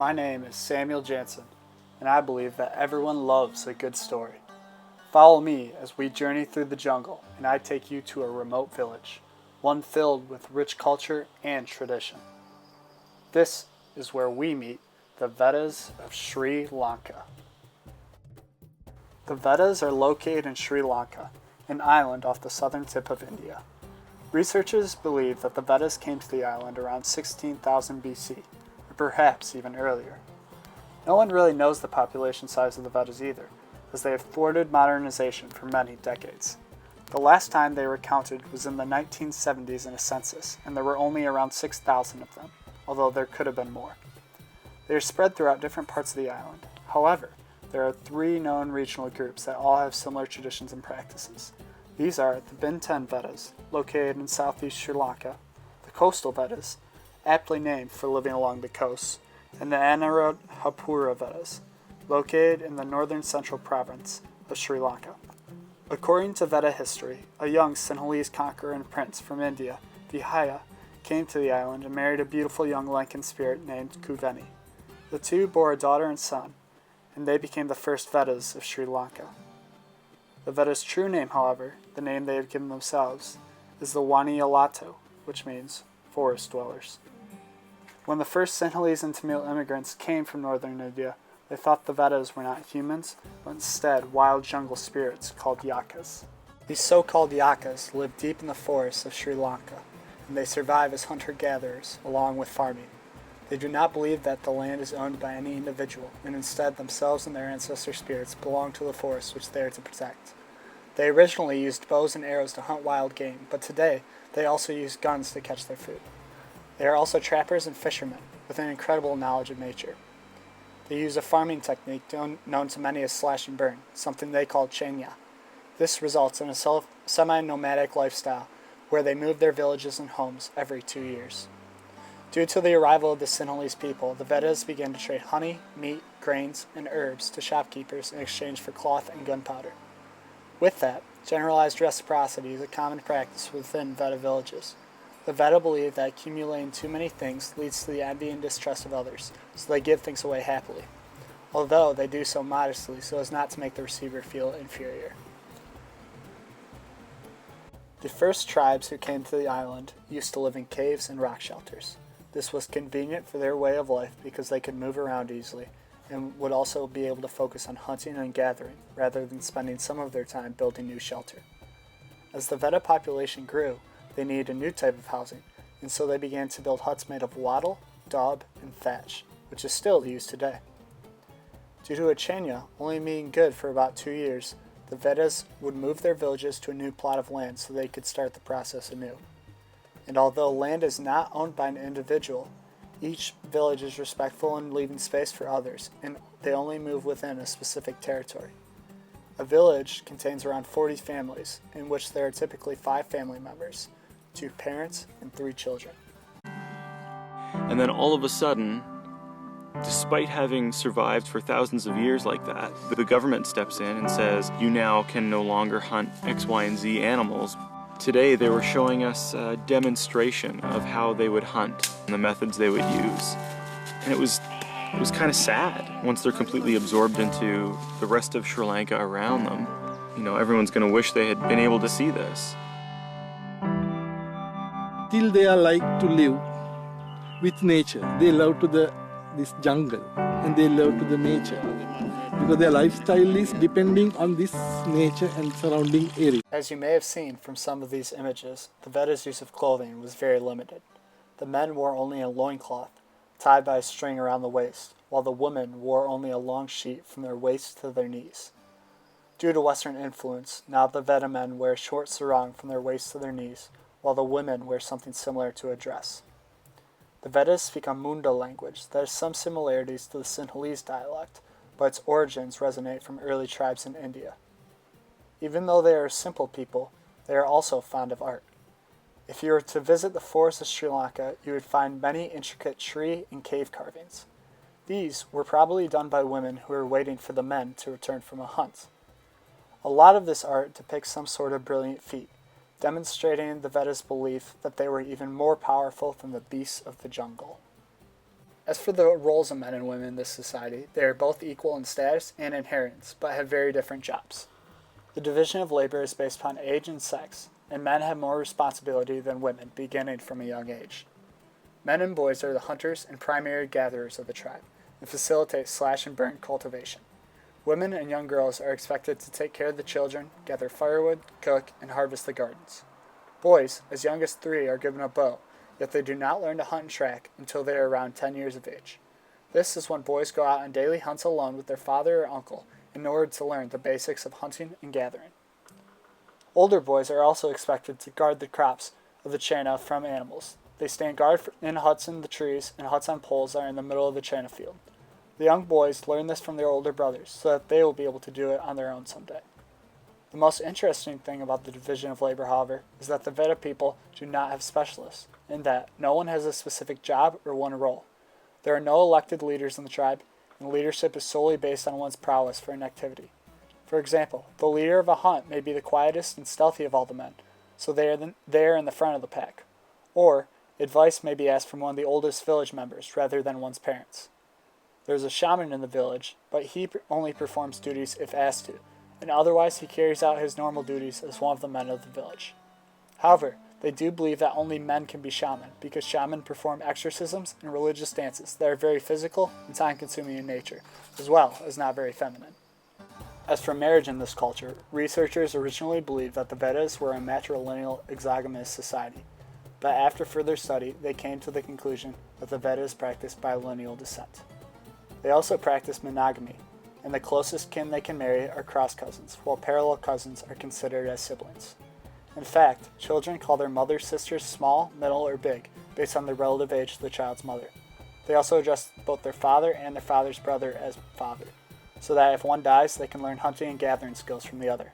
My name is Samuel Jansen, and I believe that everyone loves a good story. Follow me as we journey through the jungle, and I take you to a remote village, one filled with rich culture and tradition. This is where we meet the Veddas of Sri Lanka. The Veddas are located in Sri Lanka, an island off the southern tip of India. Researchers believe that the Veddas came to the island around 16,000 BC, or perhaps even earlier. No one really knows the population size of the Veddas either, as they have thwarted modernization for many decades. The last time they were counted was in the 1970s in a census, and there were only around 6,000 of them, although there could have been more. They are spread throughout different parts of the island. However, there are three known regional groups that all have similar traditions and practices. These are the Bintan Veddas, located in southeast Sri Lanka, the coastal Veddas, aptly named for living along the coast, and the Anuradhapura Veddas, located in the northern central province of Sri Lanka. According to Veda history, a young Sinhalese conqueror and prince from India, Vihaya, came to the island and married a beautiful young Lankan spirit named Kuveni. The two bore a daughter and son, and they became the first Veddas of Sri Lanka. The Veddas' true name, however, the name they have given themselves, is the Waniyalato, which means forest dwellers. When the first Sinhalese and Tamil immigrants came from northern India, they thought the Veddas were not humans, but instead wild jungle spirits called yakas. These so-called yakas live deep in the forests of Sri Lanka, and they survive as hunter-gatherers, along with farming. They do not believe that the land is owned by any individual, and instead themselves and their ancestor spirits belong to the forest which they are to protect. They originally used bows and arrows to hunt wild game, but today they also use guns to catch their food. They are also trappers and fishermen, with an incredible knowledge of nature. They use a farming technique known to many as slash and burn, something they call chenya. This results in a semi-nomadic lifestyle, where they move their villages and homes every 2 years. Due to the arrival of the Sinhalese people, the Veddas began to trade honey, meat, grains, and herbs to shopkeepers in exchange for cloth and gunpowder. With that, generalized reciprocity is a common practice within Veda villages. The Veda believe that accumulating too many things leads to the envy and distrust of others, so they give things away happily, although they do so modestly so as not to make the receiver feel inferior. The first tribes who came to the island used to live in caves and rock shelters. This was convenient for their way of life because they could move around easily and would also be able to focus on hunting and gathering rather than spending some of their time building new shelter. As the Veda population grew, they needed a new type of housing, and so they began to build huts made of wattle, daub, and thatch, which is still used today. Due to a chenya only being good for about 2 years, the Veddas would move their villages to a new plot of land so they could start the process anew. And although land is not owned by an individual, each village is respectful in leaving space for others, and they only move within a specific territory. A village contains around 40 families, in which there are typically 5 family members, 2 parents, and 3 children. And then all of a sudden, despite having survived for thousands of years like that, the government steps in and says, you now can no longer hunt X, Y, and Z animals. Today they were showing us a demonstration of how they would hunt and the methods they would use. And it was kind of sad once they're completely absorbed into the rest of Sri Lanka around them. You know, everyone's going to wish they had been able to see this. Till they are like to live with nature. They love to this jungle and they love to the nature, because their lifestyle is depending on this nature and surrounding area. As you may have seen from some of these images, the Veddas' use of clothing was very limited. The men wore only a loincloth, tied by a string around the waist, while the women wore only a long sheet from their waist to their knees. Due to Western influence, now the Veda men wear a short sarong from their waist to their knees, while the women wear something similar to a dress. The Veddas speak a Munda language that has some similarities to the Sinhalese dialect, but its origins resonate from early tribes in India. Even though they are a simple people, they are also fond of art. If you were to visit the forests of Sri Lanka, you would find many intricate tree and cave carvings. These were probably done by women who were waiting for the men to return from a hunt. A lot of this art depicts some sort of brilliant feat, demonstrating the Veddas' belief that they were even more powerful than the beasts of the jungle. As for the roles of men and women in this society, they are both equal in status and inheritance, but have very different jobs. The division of labor is based upon age and sex, and men have more responsibility than women, beginning from a young age. Men and boys are the hunters and primary gatherers of the tribe, and facilitate slash and burn cultivation. Women and young girls are expected to take care of the children, gather firewood, cook, and harvest the gardens. Boys, as young as 3, are given a bow, yet they do not learn to hunt and track until they are around 10 years of age. This is when boys go out on daily hunts alone with their father or uncle in order to learn the basics of hunting and gathering. Older boys are also expected to guard the crops of the Chena from animals. They stand guard in huts in the trees, and huts on poles are in the middle of the Chena field. The young boys learn this from their older brothers, so that they will be able to do it on their own someday. The most interesting thing about the division of labor, however, is that the Veda people do not have specialists, in that no one has a specific job or one role. There are no elected leaders in the tribe, and leadership is solely based on one's prowess for an activity. For example, the leader of a hunt may be the quietest and stealthy of all the men, so they are there in the front of the pack. Or, advice may be asked from one of the oldest village members rather than one's parents. There is a shaman in the village, but he only performs duties if asked to, and otherwise he carries out his normal duties as one of the men of the village. However, they do believe that only men can be shaman, because shaman perform exorcisms and religious dances that are very physical and time-consuming in nature, as well as not very feminine. As for marriage in this culture, researchers originally believed that the Veddas were a matrilineal exogamous society, but after further study, they came to the conclusion that the Veddas practiced bilineal descent. They also practice monogamy, and the closest kin they can marry are cross-cousins, while parallel cousins are considered as siblings. In fact, children call their mother's sisters small, middle, or big, based on the relative age of the child's mother. They also address both their father and their father's brother as father, so that if one dies, they can learn hunting and gathering skills from the other.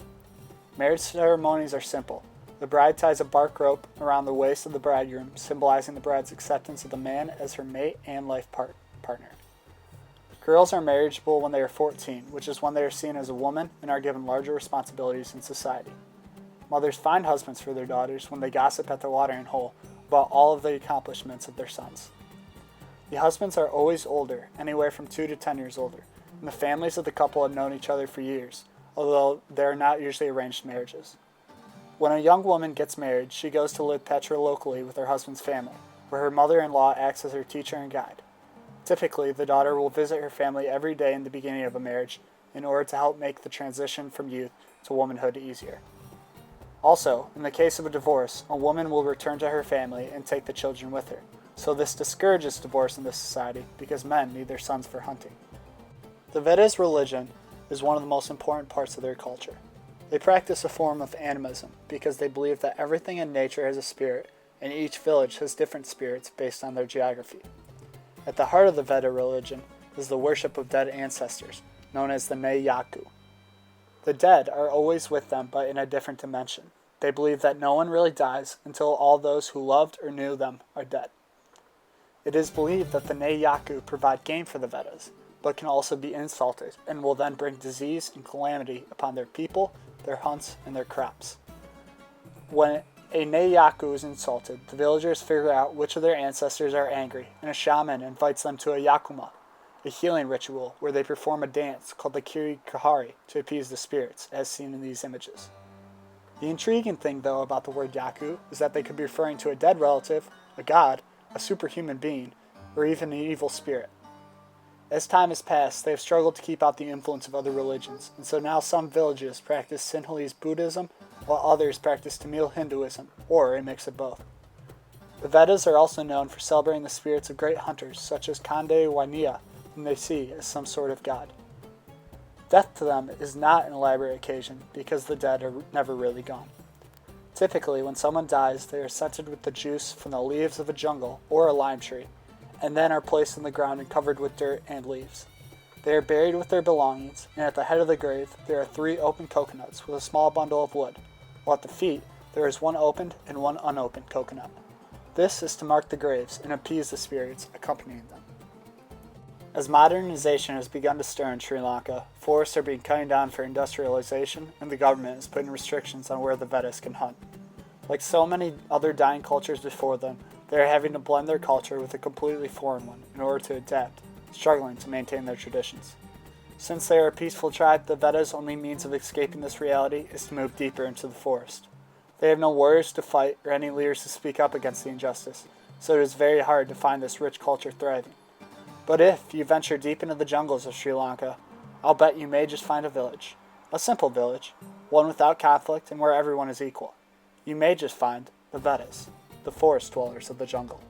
Marriage ceremonies are simple. The bride ties a bark rope around the waist of the bridegroom, symbolizing the bride's acceptance of the man as her mate and life partner. Girls are marriageable when they are 14, which is when they are seen as a woman and are given larger responsibilities in society. Mothers find husbands for their daughters when they gossip at the watering hole about all of the accomplishments of their sons. The husbands are always older, anywhere from 2 to 10 years older, and the families of the couple have known each other for years, although they are not usually arranged marriages. When a young woman gets married, she goes to live patriarchally with her husband's family, where her mother-in-law acts as her teacher and guide. Typically, the daughter will visit her family every day in the beginning of a marriage in order to help make the transition from youth to womanhood easier. Also, in the case of a divorce, a woman will return to her family and take the children with her, so this discourages divorce in this society because men need their sons for hunting. The Veddas religion is one of the most important parts of their culture. They practice a form of animism because they believe that everything in nature has a spirit, and each village has different spirits based on their geography. At the heart of the Veda religion is the worship of dead ancestors, known as the Yaku. The dead are always with them, but in a different dimension. They believe that no one really dies until all those who loved or knew them are dead. It is believed that the Yaku provide game for the Veddas, but can also be insulted and will then bring disease and calamity upon their people, their hunts, and their crops. When a Yaku is insulted, the villagers figure out which of their ancestors are angry, and a shaman invites them to a Yakuma, a healing ritual where they perform a dance called the Kiri Kahari to appease the spirits, as seen in these images. The intriguing thing, though, about the word Yaku is that they could be referring to a dead relative, a god, a superhuman being, or even an evil spirit. As time has passed, they have struggled to keep out the influence of other religions, and so now some villages practice Sinhalese Buddhism, while others practice Tamil Hinduism, or a mix of both. The Veddas are also known for celebrating the spirits of great hunters, such as Kande Wainia, whom they see as some sort of god. Death to them is not an elaborate occasion, because the dead are never really gone. Typically, when someone dies, they are scented with the juice from the leaves of a jungle or a lime tree, and then are placed in the ground and covered with dirt and leaves. They are buried with their belongings, and at the head of the grave there are 3 open coconuts with a small bundle of wood, while at the feet there is 1 opened and 1 unopened coconut. This is to mark the graves and appease the spirits accompanying them. As modernization has begun to stir in Sri Lanka, forests are being cut down for industrialization, and the government is putting restrictions on where the Veddas can hunt. Like so many other dying cultures before them, They are having to blend their culture with a completely foreign one in order to adapt, struggling to maintain their traditions. Since they are a peaceful tribe, the Veddas' only means of escaping this reality is to move deeper into the forest. They have no warriors to fight or any leaders to speak up against the injustice, so it is very hard to find this rich culture thriving. But if you venture deep into the jungles of Sri Lanka, I'll bet you may just find a village. A simple village, one without conflict and where everyone is equal. You may just find the Veddas, the forest dwellers of the jungle.